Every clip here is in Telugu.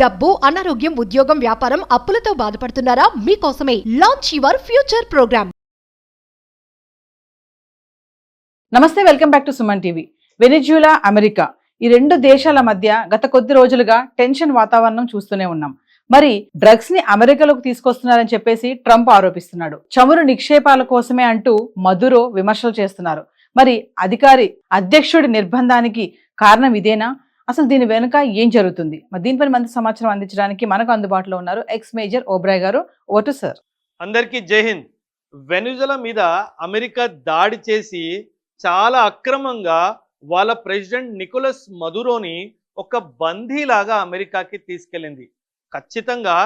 డబ్బు, అనారోగ్యం, ఉద్యోగం, వ్యాపారం, అప్పులతో బాధపడుతున్నారా? మీకోసమే లాంచ్ యువర్ ఫ్యూచర్ ప్రోగ్రామ్. నమస్తే, welcome back to Suman TV. Venezuela, America ఈ రెండు దేశాల మధ్య గత కొద్ది రోజులుగా టెన్షన్ వాతావరణం చూస్తూనే ఉన్నాం. మరి డ్రగ్స్ ని అమెరికాలోకి తీసుకొస్తున్నారని చెప్పేసి ట్రంప్ ఆరోపిస్తున్నాడు. చమురు నిక్షేపాల కోసమే అంటూ మదురో విమర్శలు చేస్తున్నారు. మరి అధ్యక్షుడి నిర్బంధానికి కారణం ఇదేనా? అసలు దీని వెనుక ఏం జరుగుతుంది? మరి దీనిపై మంచి సమాచారం అందించడానికి మనకు అందుబాటులో ఉన్నారు ఎక్స్ మేజర్ ఓబ్రాయ్ గారు. Vote sir. అందరికీ జై హింద్. వెనిజులా మీద అమెరికా దాడి చేసి చాలా అక్రమంగా వాళ్ళ ప్రెసిడెంట్ నికోలస్ మదురోని ఒక బందీలాగా అమెరికాకి తీసుకెళ్ళింది. ఖచ్చితంగా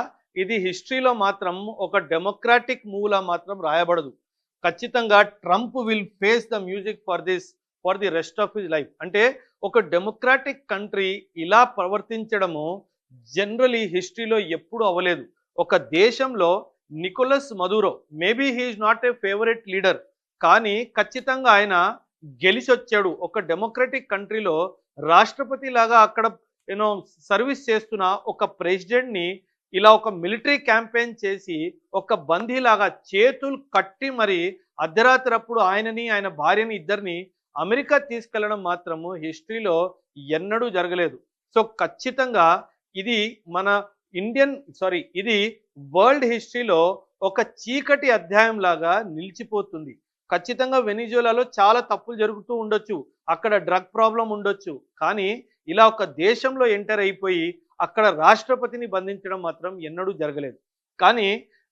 ఇది హిస్టరీలో మాత్రం ఒక డెమోక్రాటిక్ మూవ్లా మాత్రం రాయబడదు. ఖచ్చితంగా Trump will face the music for the rest of his life. అంటే ఒక డెమోక్రాటిక్ కంట్రీ ఇలా ప్రవర్తించడము జనరలీ హిస్టరీలో ఎప్పుడు అవ్వలేదు. ఒక దేశంలో Nicolas Maduro maybe he's not a favourite leader, కానీ ఖచ్చితంగా ఆయన గెలిచొచ్చాడు. ఒక డెమోక్రటిక్ కంట్రీలో రాష్ట్రపతి లాగా అక్కడ సర్వీస్ చేస్తున్న ఒక ప్రెసిడెంట్ని ఇలా ఒక మిలిటరీ క్యాంపెయిన్ చేసి ఒక బందీలాగా చేతులు కట్టి మరి అర్ధరాత్రప్పుడు ఆయనని ఆయన భార్యని ఇద్దరిని అమెరికా తీసుకెళ్లడం మాత్రము హిస్టరీలో ఎన్నడూ జరగలేదు. సో ఖచ్చితంగా ఇది ఇది వరల్డ్ హిస్టరీలో ఒక చీకటి అధ్యాయం లాగా నిలిచిపోతుంది. ఖచ్చితంగా వెనిజులాలో చాలా తప్పులు జరుగుతూ ఉండొచ్చు, అక్కడ డ్రగ్ ప్రాబ్లం ఉండొచ్చు, కానీ ఇలా ఒక దేశంలో ఎంటర్ అయిపోయి అక్కడ రాష్ట్రపతిని బంధించడం మాత్రం ఎన్నడూ జరగలేదు. కానీ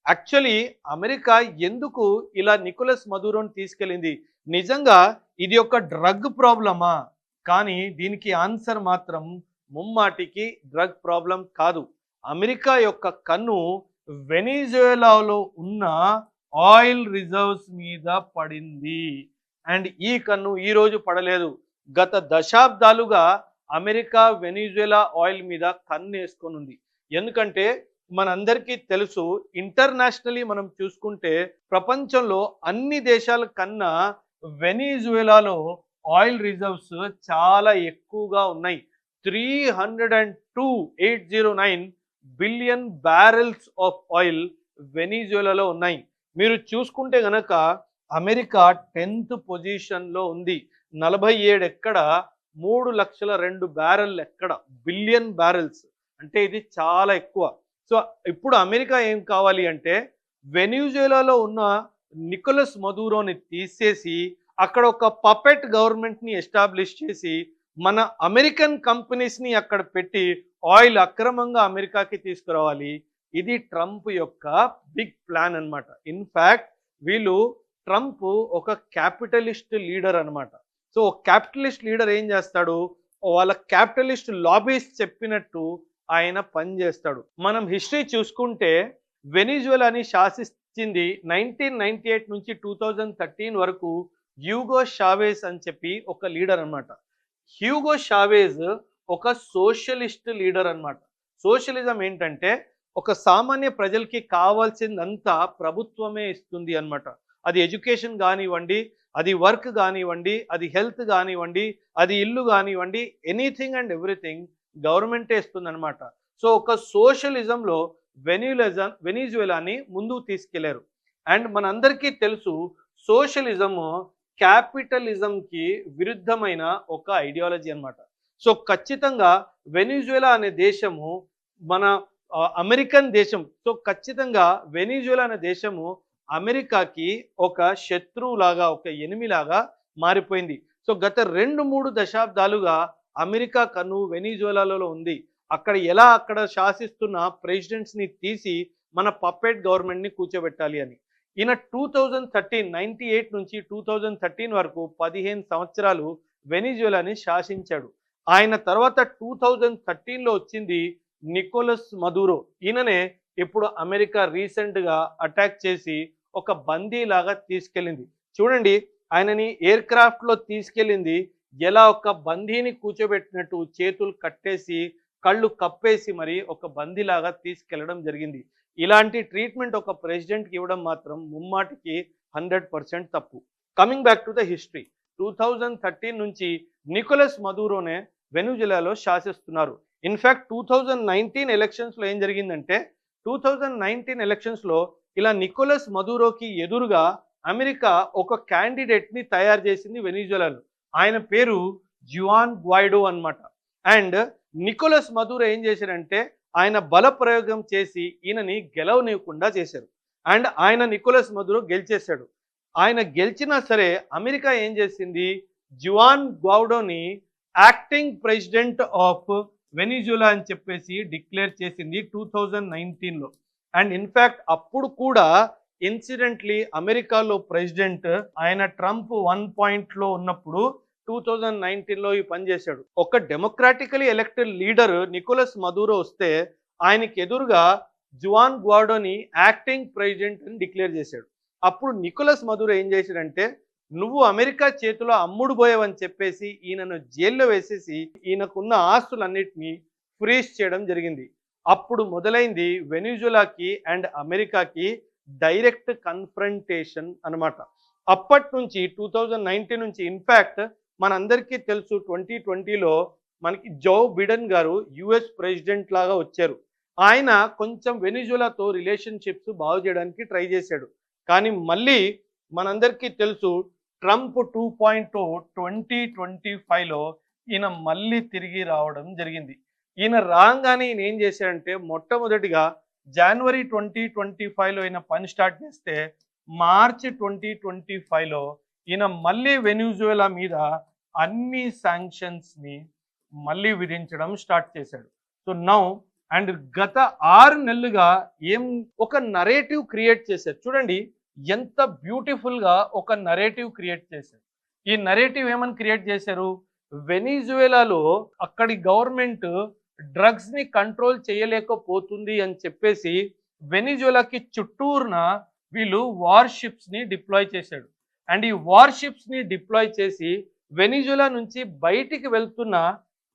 యాక్చువల్లీ అమెరికా ఎందుకు ఇలా నికోలస్ మదురోని తీసుకెళ్ళింది? నిజంగా ఇది ఒక డ్రగ్ ప్రాబ్లమా? కానీ దీనికి ఆన్సర్ మాత్రం ముమ్మాటికి డ్రగ్ ప్రాబ్లం కాదు. అమెరికా యొక్క కన్ను వెనిజులాలో ఉన్న ఆయిల్ రిజర్వ్స్ మీద పడింది. అండ్ ఈ కన్ను ఈ రోజు పడలేదు. గత దశాబ్దాలుగా అమెరికా వెనిజులా ఆయిల్ మీద కన్ను వేసుకొని ఉంది. ఎందుకంటే మనందరికీ తెలుసు, ఇంటర్నేషనలీ మనం చూసుకుంటే ప్రపంచంలో అన్ని దేశాల కన్నా వెనిజులాలో ఆయిల్ రిజర్వ్స్ చాలా ఎక్కువగా ఉన్నాయి. 302,809 బిలియన్ బ్యారెల్స్ ఆఫ్ ఆయిల్ వెనిజులాలో ఉన్నాయి. మీరు చూసుకుంటే గనక అమెరికా 10th పొజిషన్లో ఉంది. 47 ఎక్కడ, 3,02,000 బ్యారెల్ ఎక్కడ, బిలియన్ బ్యారెల్స్ అంటే ఇది చాలా ఎక్కువ. సో ఇప్పుడు అమెరికా ఏం కావాలి అంటే వెనిజులాలో ఉన్న నికోలస్ మదురోని తీసేసి అక్కడ ఒక పపెట్ గవర్నమెంట్ని ఎస్టాబ్లిష్ చేసి మన అమెరికన్ కంపెనీస్ని అక్కడ పెట్టి ఆయిల్ అక్రమంగా అమెరికాకి తీసుకురావాలి. ఇది ట్రంప్ యొక్క బిగ్ ప్లాన్ అన్నమాట. ఇన్ఫ్యాక్ట్ ట్రంప్ ఒక క్యాపిటలిస్ట్ లీడర్ అన్నమాట. సో క్యాపిటలిస్ట్ లీడర్ ఏం చేస్తాడు? వాళ్ళ క్యాపిటలిస్ట్ లాబీస్ చెప్పినట్టు ఆయన పని చేస్తాడు. మనం హిస్టరీ చూసుకుంటే వెనిజులాని శాసించింది 1998 నుంచి 2013 వరకు హ్యూగో షావేజ్ అని చెప్పి ఒక లీడర్ అన్నమాట. హ్యూగో షావేజ్ ఒక సోషలిస్ట్ లీడర్ అన్నమాట. సోషలిజం ఏంటంటే ఒక సామాన్య ప్రజలకి కావాల్సిందంతా ప్రభుత్వమే ఇస్తుంది అన్నమాట. అది ఎడ్యుకేషన్ కానివ్వండి, అది వర్క్ కానివ్వండి, అది హెల్త్ కానివ్వండి, అది ఇల్లు కానివ్వండి, ఎనీథింగ్ అండ్ ఎవ్రీథింగ్ గవర్నమెంటే ఇస్తుంది అనమాట. సో ఒక సోషలిజంలో వెనిజులాని ముందుకు తీసుకెళ్లారు. అండ్ మనందరికీ తెలుసు, సోషలిజము క్యాపిటలిజంకి విరుద్ధమైన ఒక ఐడియాలజీ అన్నమాట. సో ఖచ్చితంగా వెనిజులా అనే దేశము మన అమెరికన్ దేశం. సో ఖచ్చితంగా వెనిజులా అనే దేశము అమెరికాకి ఒక శత్రువులాగా, ఒక ఎనిమిలాగా మారిపోయింది. సో గత 2-3 దశాబ్దాలుగా అమెరికా కన్ను వెనిజులాలో ఉంది. అక్కడ శాసిస్తున్న ప్రెసిడెంట్స్ని తీసి మన పప్పెట్ గవర్నమెంట్ని కూర్చోబెట్టాలి అని. ఈయన 98 నుంచి 2013 వరకు 15 సంవత్సరాలు వెనిజులాని శాసించాడు. ఆయన తర్వాత 2013లో వచ్చింది నికోలస్ మదురో. ఈయననే ఇప్పుడు అమెరికా రీసెంట్గా అటాక్ చేసి ఒక బందీలాగా తీసుకెళ్ళింది. చూడండి, ఆయనని ఎయిర్ క్రాఫ్ట్లో తీసుకెళ్ళింది ఎలా ఒక బందీని కూర్చోబెట్టినట్టు చేతులు కట్టేసి కళ్ళు కప్పేసి మరి ఒక బందీలాగా తీసుకెళ్లడం జరిగింది. ఇలాంటి ట్రీట్మెంట్ ఒక ప్రెసిడెంట్కి ఇవ్వడం మాత్రం ముమ్మాటికి 100% తప్పు. Coming back to the history, 2013 నుంచి నికోలస్ మదురోనే వెనిజులాలో శాసిస్తున్నారు. ఇన్ఫ్యాక్ట్ 2019 ఎలక్షన్స్లో ఏం జరిగిందంటే 2019 ఎలక్షన్స్లో ఇలా నికోలస్ మదూరోకి ఎదురుగా అమెరికా ఒక క్యాండిడేట్ని తయారు చేసింది వెనిజులాలో. ఆయన పేరు జువాన్ గ్వైడో అన్నమాట. అండ్ నికోలస్ మదూరో ఏం చేశారంటే ఆయన బల ప్రయోగం చేసి ఈయనని గెలవనివ్వకుండా చేశారు. అండ్ ఆయన నికోలస్ మదూరో గెలిచేశాడు. ఆయన గెలిచినా సరే అమెరికా ఏం చేసింది, జువాన్ గ్వైడోని యాక్టింగ్ ప్రెసిడెంట్ ఆఫ్ వెనిజులా అని చెప్పేసి డిక్లేర్ చేసింది 2019లో. అండ్ ఇన్ఫ్యాక్ట్ అప్పుడు కూడా ఇన్సిడెంట్లీ అమెరికాలో ప్రెసిడెంట్ ఆయన ట్రంప్ 1 ఉన్నప్పుడు 2019లో ఈ పని చేశాడు. ఒక democratically elected leader Nicolas Maduro వస్తే ఆయనకి ఎదురుగా జువాన్ గ్వైడోని యాక్టింగ్ ప్రెసిడెంట్ అని డిక్లేర్ చేశాడు. అప్పుడు నికోలస్ మదూరో ఏం చేశాడంటే నువ్వు అమెరికా చేతిలో అమ్ముడు పోయావని చెప్పేసి ఈయనను జైల్లో వేసేసి ఈయనకున్న ఆస్తులన్నిటినీ ఫ్రీజ్ చేయడం జరిగింది. అప్పుడు మొదలైంది వెనిజులాకి అండ్ అమెరికాకి డైరెక్ట్ కన్ఫ్రంటేషన్ అన్నమాట. అప్పటి నుంచి 2019 నుంచి ఇన్ఫ్యాక్ట్ మనందరికీ తెలుసు 2020లో మనకి జో బిడెన్ గారు యుఎస్ ప్రెసిడెంట్ లాగా వచ్చారు. ఆయన కొంచెం వెనిజులాతో రిలేషన్షిప్స్ బాగు చేయడానికి ట్రై చేశాడు. కానీ మళ్ళీ మనందరికీ తెలుసు ట్రంప్ 2.0 2025లో ఈయన మళ్ళీ తిరిగి రావడం జరిగింది. ఈయన రాగానే ఈయన ఏం చేశాడంటే మొట్టమొదటిగా జనవరి 2025లో ఈయన పని స్టార్ట్ చేస్తే మార్చి 2025లో ఈయన మళ్ళీ వెనిజులా మీద అన్ని శాంక్షన్స్ని మళ్ళీ విధించడం స్టార్ట్ చేశాడు. సో నౌ అండ్ గత 6 నెలలుగా ఒక నరేటివ్ క్రియేట్ చేశారు. చూడండి ఎంత బ్యూటిఫుల్గా ఒక నరేటివ్ క్రియేట్ చేశారు. ఈ నరేటివ్ ఏమని క్రియేట్ చేశారు, వెనిజువేలాలో అక్కడి గవర్నమెంట్ డ్రగ్స్ని కంట్రోల్ చేయలేకపోతుంది అని చెప్పేసి వెనిజువేలాకి చుట్టూరున వీళ్ళు వార్షిప్స్ని డిప్లాయ్ చేశాడు. అండ్ ఈ వార్షిప్స్ని డిప్లాయ్ చేసి వెనిజువేలా నుంచి బయటికి వెళ్తున్న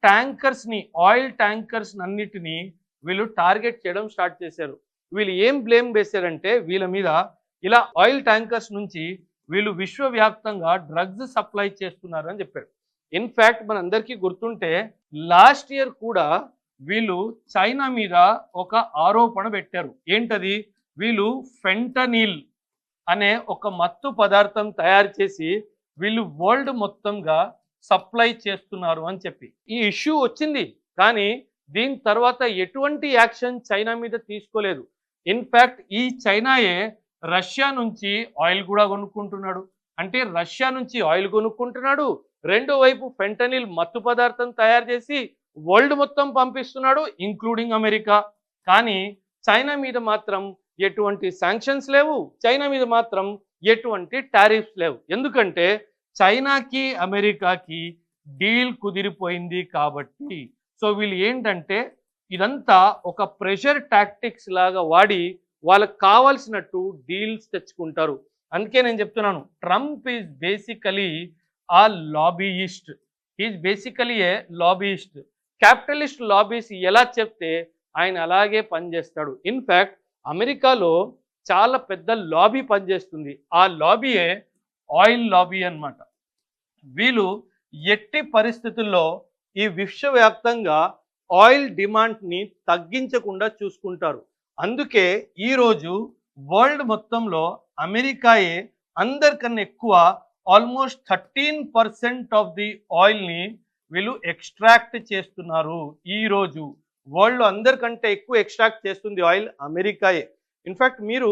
ట్యాంకర్స్ని, ఆయిల్ ట్యాంకర్స్ అన్నిటినీ వీళ్ళు టార్గెట్ చేయడం స్టార్ట్ చేశారు. వీళ్ళు ఏం బ్లేమ్ వేశారంటే వీళ్ళ మీద ఇలా ఆయిల్ ట్యాంకర్స్ నుంచి వీళ్ళు విశ్వవ్యాప్తంగా డ్రగ్స్ సప్లై చేస్తున్నారు అని చెప్పారు. ఇన్ఫ్యాక్ట్ మనందరికీ గుర్తుంటే లాస్ట్ ఇయర్ కూడా వీళ్ళు చైనా మీద ఒక ఆరోపణ పెట్టారు. ఏంటది, వీళ్ళు ఫెంటనిల్ అనే ఒక మత్తు పదార్థం తయారు చేసి వీళ్ళు వరల్డ్ మొత్తంగా సప్లై చేస్తున్నారు అని చెప్పి ఈ ఇష్యూ వచ్చింది. కానీ దీని తర్వాత ఎటువంటి యాక్షన్ చైనా మీద తీసుకోలేదు. ఇన్ఫ్యాక్ట్ ఈ చైనాయే రష్యా నుంచి ఆయిల్ కూడా కొనుక్కుంటున్నాడు. అంటే రష్యా నుంచి ఆయిల్ కొనుక్కుంటున్నాడు, రెండో వైపు ఫెంటనిల్ మత్తు పదార్థం తయారు చేసి వరల్డ్ మొత్తం పంపిస్తున్నాడు, ఇంక్లూడింగ్ అమెరికా. కానీ చైనా మీద మాత్రం ఎటువంటి శాంక్షన్స్ లేవు, చైనా మీద మాత్రం ఎటువంటి టారిఫ్స్ లేవు. ఎందుకంటే చైనాకి అమెరికాకి డీల్ కుదిరిపోయింది కాబట్టి. సో వీళ్ళు ఏంటంటే ఇదంతా ఒక ప్రెషర్ టాక్టిక్స్ లాగా వాడి వాళ్ళకి కావాల్సినట్టు డీల్స్ తెచ్చుకుంటారు. అందుకే నేను చెప్తున్నాను, ట్రంప్ ఈజ్ బేసికలీ ఆ lobbyist. Is basically A lobbyist. Capitalist lobbies ఎలా చెప్తే ఆయన అలాగే పనిచేస్తాడు. ఇన్ఫ్యాక్ట్ అమెరికాలో చాలా పెద్ద లాబీ పనిచేస్తుంది. ఆ లాబీయే ఆయిల్ లాబీ అన్నమాట. వీళ్ళు ఎట్టి పరిస్థితుల్లో ఈ విశ్వవ్యాప్తంగా ఆయిల్ డిమాండ్ని తగ్గించకుండా చూసుకుంటారు. అందుకే ఈరోజు వరల్డ్ మొత్తంలో అమెరికాయే అందరికన్నా ఎక్కువ ఆల్మోస్ట్ 13% ఆఫ్ ది ఆయిల్ని వీళ్ళు ఎక్స్ట్రాక్ట్ చేస్తున్నారు. ఈరోజు వరల్డ్లో అందరికంటే ఎక్కువ ఎక్స్ట్రాక్ట్ చేస్తుంది ఆయిల్ అమెరికాయే. ఇన్ఫ్యాక్ట్ మీరు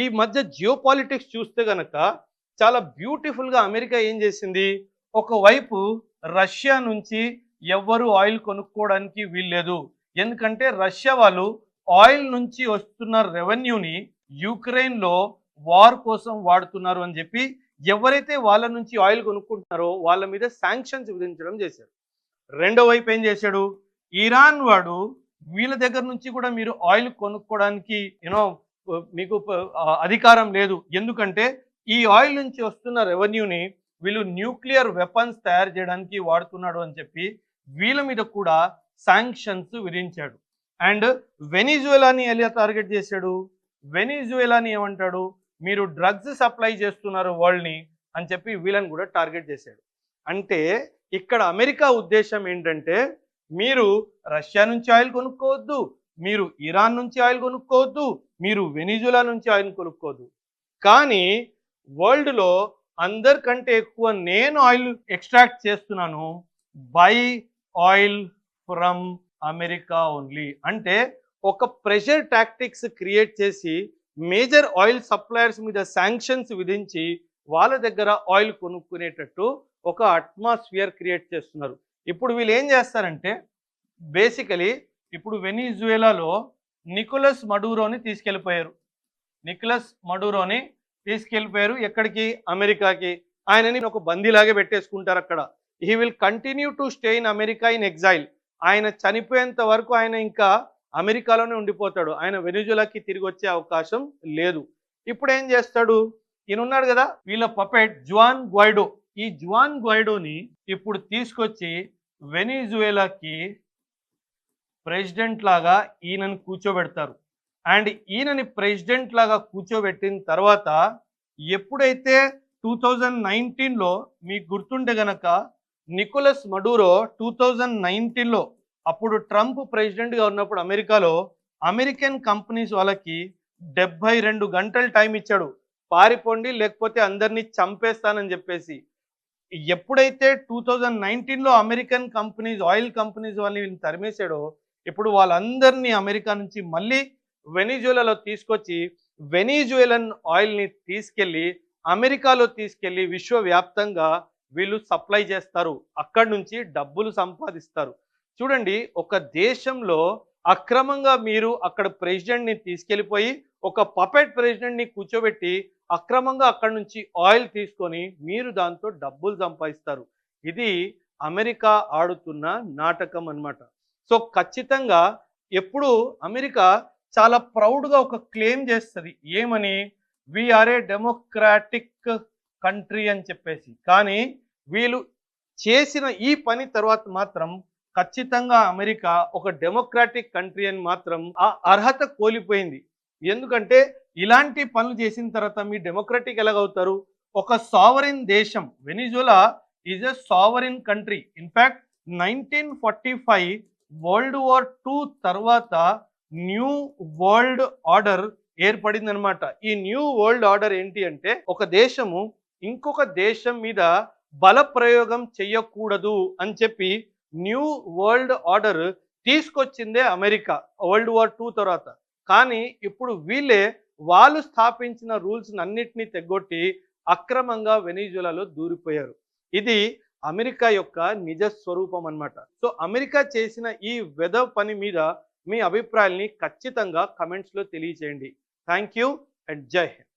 ఈ మధ్య జియో పాలిటిక్స్ చూస్తే కనుక చాలా బ్యూటిఫుల్గా అమెరికా ఏం చేసింది, ఒకవైపు రష్యా నుంచి ఎవ్వరు ఆయిల్ కొనుక్కోవడానికి వీల్లేదు. ఎందుకంటే రష్యా వాళ్ళు ఆయిల్ నుంచి వస్తున్న రెవెన్యూని యుక్రెయిన్లో వార్ కోసం వాడుతున్నారు అని చెప్పి ఎవరైతే వాళ్ళ నుంచి ఆయిల్ కొనుక్కుంటున్నారో వాళ్ళ మీద శాంక్షన్స్ విధించడం చేశారు. రెండో వైపు ఏం చేశాడు, ఇరాన్ వాడు వీళ్ళ దగ్గర నుంచి కూడా మీరు ఆయిల్ కొనుక్కోవడానికి మీకు అధికారం లేదు, ఎందుకంటే ఈ ఆయిల్ నుంచి వస్తున్న రెవెన్యూని వీళ్ళు న్యూక్లియర్ వెపన్స్ తయారు చేయడానికి వాడుతున్నాడు అని చెప్పి వీళ్ళ మీద కూడా శాంక్షన్స్ విధించాడు. అండ్ వెనిజువేలాని ఎలా టార్గెట్ చేశాడు, వెనిజువేలాని ఏమంటాడు, మీరు డ్రగ్స్ సప్లై చేస్తున్నారు వరల్డ్ని అని చెప్పి వీళ్ళని కూడా టార్గెట్ చేశాడు. అంటే ఇక్కడ అమెరికా ఉద్దేశం ఏంటంటే మీరు రష్యా నుంచి ఆయిల్ కొనుక్కోవద్దు, మీరు ఇరాన్ నుంచి ఆయిల్ కొనుక్కోవద్దు, మీరు వెనిజులా నుంచి ఆయిల్ కొనుక్కోవద్దు. కానీ వరల్డ్లో అందరికంటే ఎక్కువ నేను ఆయిల్ ఎక్స్ట్రాక్ట్ చేస్తున్నాను by oil from America only. అంటే ఒక ప్రెషర్ టాక్టిక్స్ క్రియేట్ చేసి మేజర్ ఆయిల్ సప్లయర్స్ మీద శాంక్షన్స్ విధించి వాళ్ళ దగ్గర ఆయిల్ కొనుక్కునేటట్టు ఒక అట్మాస్ఫియర్ క్రియేట్ చేస్తున్నారు. ఇప్పుడు వీళ్ళు ఏం చేస్తారంటే బేసికలీ ఇప్పుడు వెనిజువేలాలో నికోలస్ మడూరోని తీసుకెళ్ళిపోయారు. ఎక్కడికి? అమెరికాకి. ఆయనని ఒక బందీలాగే పెట్టేసుకుంటారు అక్కడ. He will continue to stay in America in exhale. ఆయన చనిపోయేంత వరకు ఆయన ఇంకా అమెరికాలోనే ఉండిపోతాడు. ఆయన వెనిజులాకి తిరిగి వచ్చే అవకాశం లేదు. ఇప్పుడు ఏం చేస్తాడు? ఈయన ఉన్నాడు కదా, వీళ్ళ పపెట్ జువాన్ గ్వైడో. ఈ జువాన్ గ్వైడోని ఇప్పుడు తీసుకొచ్చి వెనిజువేలాకి ప్రెసిడెంట్ లాగా ఈయనని కూర్చోబెడతారు. అండ్ ఈయనని ప్రెసిడెంట్ లాగా కూర్చోబెట్టిన తర్వాత ఎప్పుడైతే 2019లో మీకు గుర్తుంటే గనక నికోలస్ మడూరో 2019లో అప్పుడు ట్రంప్ ప్రెసిడెంట్గా ఉన్నప్పుడు అమెరికాలో అమెరికన్ కంపెనీస్ వాళ్ళకి 72 గంటలు టైం ఇచ్చాడు, పారిపోండి లేకపోతే అందరినీ చంపేస్తానని చెప్పేసి. ఎప్పుడైతే 2019లో అమెరికన్ కంపెనీస్ ఆయిల్ కంపెనీస్ వాళ్ళని తరిమేశాడో ఇప్పుడు వాళ్ళందరినీ అమెరికా నుంచి మళ్ళీ వెనిజువేలాలో తీసుకొచ్చి వెనిజువేలన్ ఆయిల్ని తీసుకెళ్ళి అమెరికాలో తీసుకెళ్ళి విశ్వవ్యాప్తంగా వీళ్ళు సప్లై చేస్తారు. అక్కడి నుంచి డబ్బులు సంపాదిస్తారు. చూడండి, ఒక దేశంలో అక్రమంగా మీరు అక్కడ ప్రెసిడెంట్ని తీసుకెళ్ళిపోయి ఒక పపెట్ ప్రెసిడెంట్ని కూర్చోబెట్టి అక్రమంగా అక్కడి నుంచి ఆయిల్ తీసుకొని మీరు దాంతో డబ్బులు సంపాదిస్తారు. ఇది అమెరికా ఆడుతున్న నాటకం అన్నమాట. సో ఖచ్చితంగా ఎప్పుడు అమెరికా చాలా ప్రౌడ్గా ఒక క్లెయిమ్ చేస్తుంది, ఏమని? వీఆర్ ఏ డెమోక్రాటిక్ కంట్రీ అని చెప్పేసి. కానీ వీళ్ళు చేసిన ఈ పని తర్వాత మాత్రం ఖచ్చితంగా అమెరికా ఒక డెమోక్రాటిక్ కంట్రీ అని మాత్రం ఆ అర్హత కోల్పోయింది. ఎందుకంటే ఇలాంటి పనులు చేసిన తర్వాత మీ డెమోక్రటిక్ ఎలాగవుతారు? ఒక సావరిన్ దేశం, Venezuela is a sovereign country. In fact 1945 world war 2 తర్వాత న్యూ వరల్డ్ ఆర్డర్ ఏర్పడింది అనమాట. ఈ న్యూ వరల్డ్ ఆర్డర్ ఏంటి అంటే ఒక దేశము ఇంకొక దేశం మీద బల ప్రయోగం చెయ్యకూడదు అని చెప్పి న్యూ వరల్డ్ ఆర్డర్ తీసుకొచ్చిందే అమెరికా వరల్డ్ వార్ 2 తర్వాత. కానీ ఇప్పుడు వాళ్ళు స్థాపించిన రూల్స్ అన్నిటినీ తెగొట్టి అక్రమంగా వెనిజువేలాలో దూరిపోయారు. ఇది అమెరికా యొక్క నిజ స్వరూపం అన్నమాట. సో అమెరికా చేసిన ఈ వెధవ పని మీద మీ అభిప్రాయాల్ని ఖచ్చితంగా కమెంట్స్లో తెలియచేయండి. థ్యాంక్ యూ అండ్ జై హింద్.